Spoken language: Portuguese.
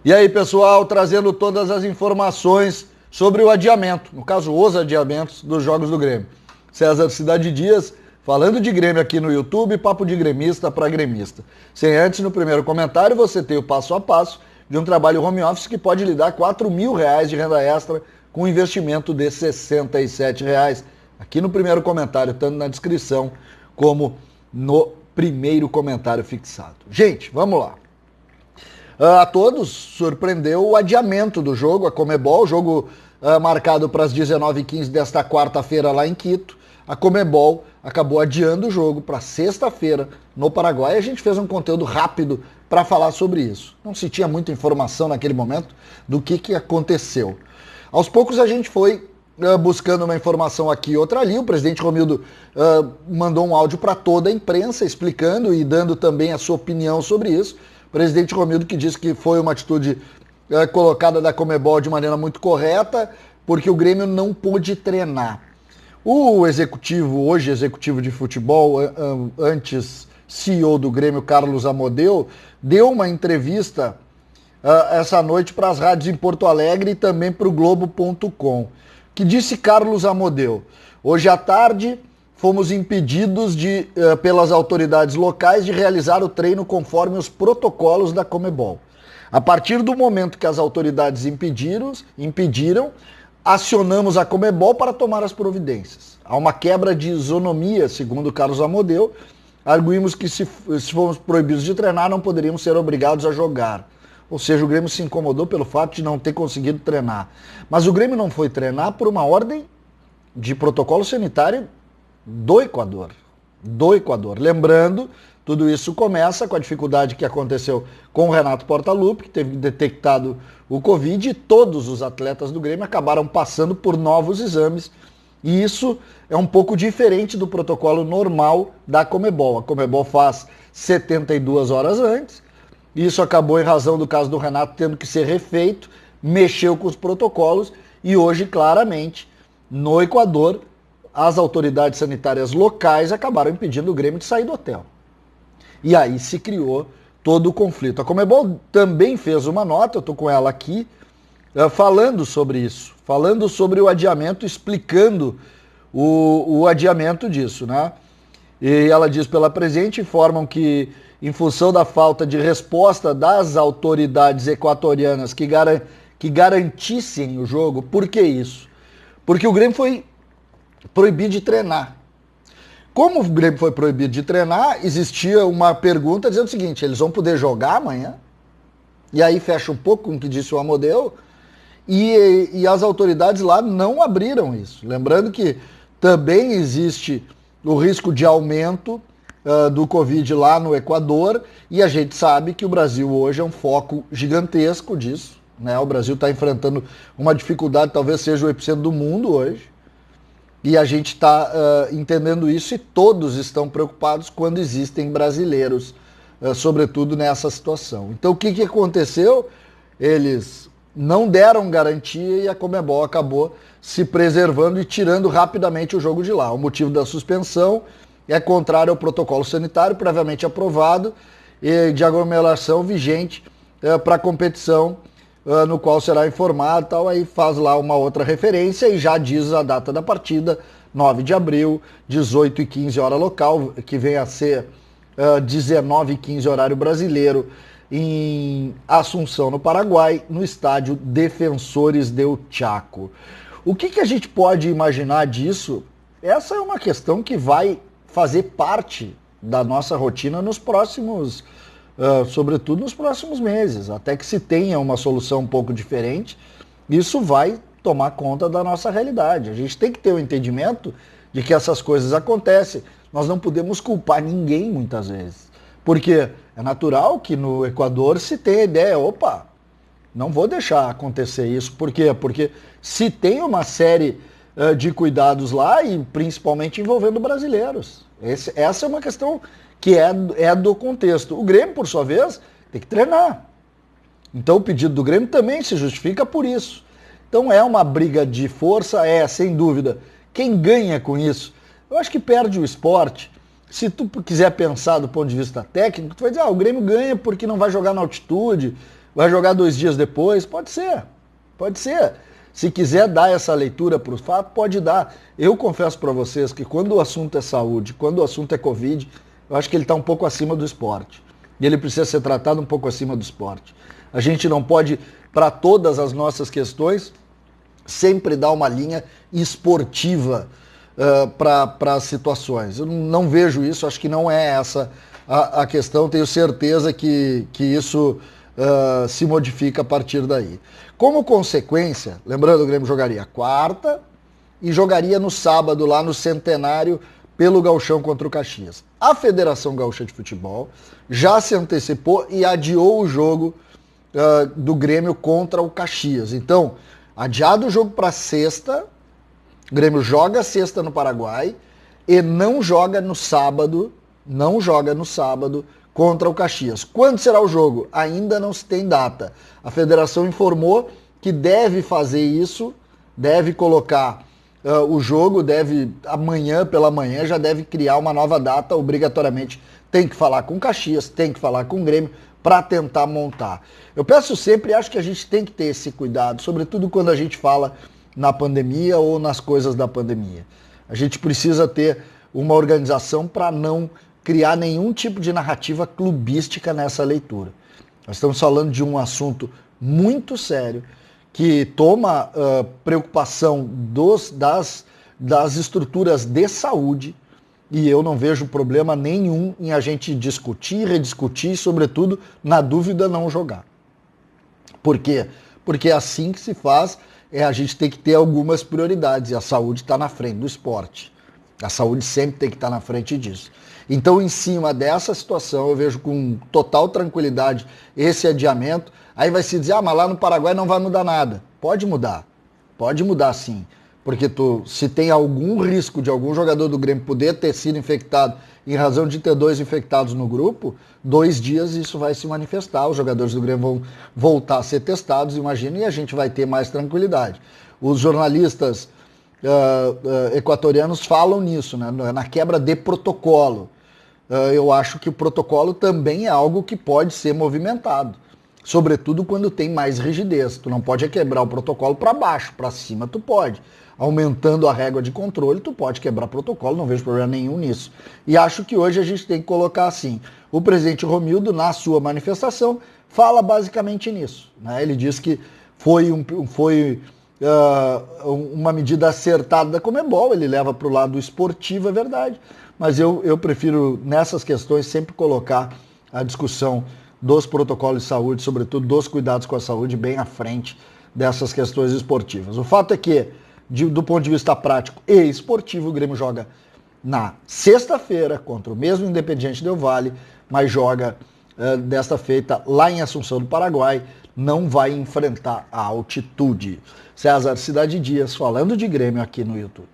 E aí, pessoal, trazendo todas as informações sobre o adiamento, no caso, os adiamentos dos Jogos do Grêmio. César Cidade Dias, falando de Grêmio aqui no YouTube, papo de gremista para gremista. Sem antes, no primeiro comentário, você tem o passo a passo de um trabalho home office que pode lhe dar R$ 4.000 de renda extra com um investimento de R$ 67. Aqui no primeiro comentário, tanto na descrição como no primeiro comentário fixado. Gente, vamos lá. A todos surpreendeu o adiamento do jogo, a Conmebol, jogo marcado para as 19h15 desta quarta-feira lá em Quito. A Conmebol acabou adiando o jogo para sexta-feira no Paraguai. A gente fez um conteúdo rápido para falar sobre isso. Não se tinha muita informação naquele momento do que aconteceu. Aos poucos a gente foi buscando uma informação aqui e outra ali. O presidente Romildo mandou um áudio para toda a imprensa explicando e dando também a sua opinião sobre isso. O presidente Romildo que disse que foi uma atitude colocada da Conmebol de maneira muito correta, porque o Grêmio não pôde treinar. O executivo, hoje executivo de futebol, antes CEO do Grêmio, Carlos Amodeu, deu uma entrevista essa noite para as rádios em Porto Alegre e também para o Globo.com, que disse Carlos Amodeu: hoje à tarde fomos impedidos pelas autoridades locais de realizar o treino conforme os protocolos da Conmebol. A partir do momento que as autoridades impediram, acionamos a Conmebol para tomar as providências. Há uma quebra de isonomia, segundo Carlos Amodeu. Arguímos que se fomos proibidos de treinar, não poderíamos ser obrigados a jogar. Ou seja, o Grêmio se incomodou pelo fato de não ter conseguido treinar. Mas o Grêmio não foi treinar por uma ordem de protocolo sanitário do Equador. Lembrando, tudo isso começa com a dificuldade que aconteceu com o Renato Portaluppi, que teve detectado o Covid, e todos os atletas do Grêmio acabaram passando por novos exames. E isso é um pouco diferente do protocolo normal da Conmebol. A Conmebol faz 72 horas antes. Isso acabou, em razão do caso do Renato, tendo que ser refeito, mexeu com os protocolos e hoje, claramente, no Equador, as autoridades sanitárias locais acabaram impedindo o Grêmio de sair do hotel. E aí se criou todo o conflito. A Conmebol também fez uma nota, eu estou com ela aqui, falando sobre isso, falando sobre o adiamento, explicando o adiamento disso, né? E ela diz: pela presente, informam que, em função da falta de resposta das autoridades equatorianas que garantissem o jogo. Por que isso? Porque o Grêmio foi proibido de treinar. Como o Grêmio foi proibido de treinar, existia uma pergunta dizendo o seguinte: eles vão poder jogar amanhã? E aí fecha um pouco com o que disse o Amodeu, e as autoridades lá não abriram isso. Lembrando que também existe o risco de aumento do Covid lá no Equador, e a gente sabe que o Brasil hoje é um foco gigantesco disso, né? O Brasil está enfrentando uma dificuldade, talvez seja o epicentro do mundo hoje, e a gente está entendendo isso, e todos estão preocupados quando existem brasileiros, sobretudo nessa situação. Então o que aconteceu? Eles não deram garantia e a Conmebol acabou se preservando e tirando rapidamente o jogo de lá. O motivo da suspensão é contrário ao protocolo sanitário previamente aprovado e de aglomeração vigente para a competição, no qual será informado, tal. Aí faz lá uma outra referência e já diz a data da partida: 9 de abril, 18h15 hora local, que vem a ser 19h15 horário brasileiro, em Assunção, no Paraguai, no estádio Defensores del Chaco. O que a gente pode imaginar disso? Essa é uma questão que vai fazer parte da nossa rotina nos próximos, sobretudo nos próximos meses, até que se tenha uma solução um pouco diferente. Isso vai tomar conta da nossa realidade. A gente tem que ter o entendimento de que essas coisas acontecem. Nós não podemos culpar ninguém muitas vezes, porque é natural que no Equador se tenha a ideia: opa, não vou deixar acontecer isso. Por quê? Porque se tem uma série de cuidados lá, e principalmente envolvendo brasileiros. Essa é uma questão que é do contexto. O Grêmio, por sua vez, tem que treinar. Então o pedido do Grêmio também se justifica por isso. Então é uma briga de força, sem dúvida. Quem ganha com isso? Eu acho que perde o esporte. Se tu quiser pensar do ponto de vista técnico, tu vai dizer: o Grêmio ganha porque não vai jogar na altitude, Vai jogar 2 dias depois? Pode ser. Pode ser. Se quiser dar essa leitura para o fato, pode dar. Eu confesso para vocês que quando o assunto é saúde, quando o assunto é Covid, eu acho que ele está um pouco acima do esporte. E ele precisa ser tratado um pouco acima do esporte. A gente não pode, para todas as nossas questões, sempre dar uma linha esportiva para as situações. Eu não vejo isso, acho que não é essa a questão. Tenho certeza que isso se modifica a partir daí. Como consequência, lembrando, o Grêmio jogaria quarta e jogaria no sábado, lá no Centenário, pelo Gauchão contra o Caxias. A Federação Gaúcha de Futebol já se antecipou e adiou o jogo do Grêmio contra o Caxias. Então, adiado o jogo para sexta, o Grêmio joga sexta no Paraguai e não joga no sábado contra o Caxias. Quando será o jogo? Ainda não se tem data. A federação informou que deve fazer isso, deve colocar o jogo, amanhã pela manhã já deve criar uma nova data, obrigatoriamente tem que falar com o Caxias, tem que falar com o Grêmio para tentar montar. Eu peço sempre, acho que a gente tem que ter esse cuidado, sobretudo quando a gente fala na pandemia ou nas coisas da pandemia. A gente precisa ter uma organização para não criar nenhum tipo de narrativa clubística nessa leitura. Nós estamos falando de um assunto muito sério que toma preocupação das estruturas de saúde e eu não vejo problema nenhum em a gente discutir, rediscutir e, sobretudo, na dúvida, não jogar. Por quê? Porque é assim que se faz, a gente tem que ter algumas prioridades e a saúde está na frente do esporte. A saúde sempre tem que estar na frente disso. Então, em cima dessa situação, eu vejo com total tranquilidade esse adiamento. Aí vai se dizer, mas lá no Paraguai não vai mudar nada. Pode mudar sim. Porque se tem algum risco de algum jogador do Grêmio poder ter sido infectado em razão de ter 2 infectados no grupo, 2 dias isso vai se manifestar. Os jogadores do Grêmio vão voltar a ser testados, imagina, e a gente vai ter mais tranquilidade. Os jornalistas equatorianos falam nisso, né, na quebra de protocolo. Eu acho que o protocolo também é algo que pode ser movimentado, sobretudo quando tem mais rigidez. Tu não pode quebrar o protocolo para baixo, para cima tu pode. Aumentando a régua de controle, tu pode quebrar protocolo, não vejo problema nenhum nisso. E acho que hoje a gente tem que colocar assim. O presidente Romildo, na sua manifestação, fala basicamente nisso, né? Ele diz que foi uma medida acertada da Conmebol, ele leva para o lado esportivo, é verdade, mas eu prefiro, nessas questões, sempre colocar a discussão dos protocolos de saúde, sobretudo dos cuidados com a saúde, bem à frente dessas questões esportivas. O fato é que, do ponto de vista prático e esportivo, o Grêmio joga na sexta-feira contra o mesmo Independiente Del Valle, mas joga desta feita lá em Assunção do Paraguai, não vai enfrentar a altitude. César Cidade Dias falando de Grêmio aqui no YouTube.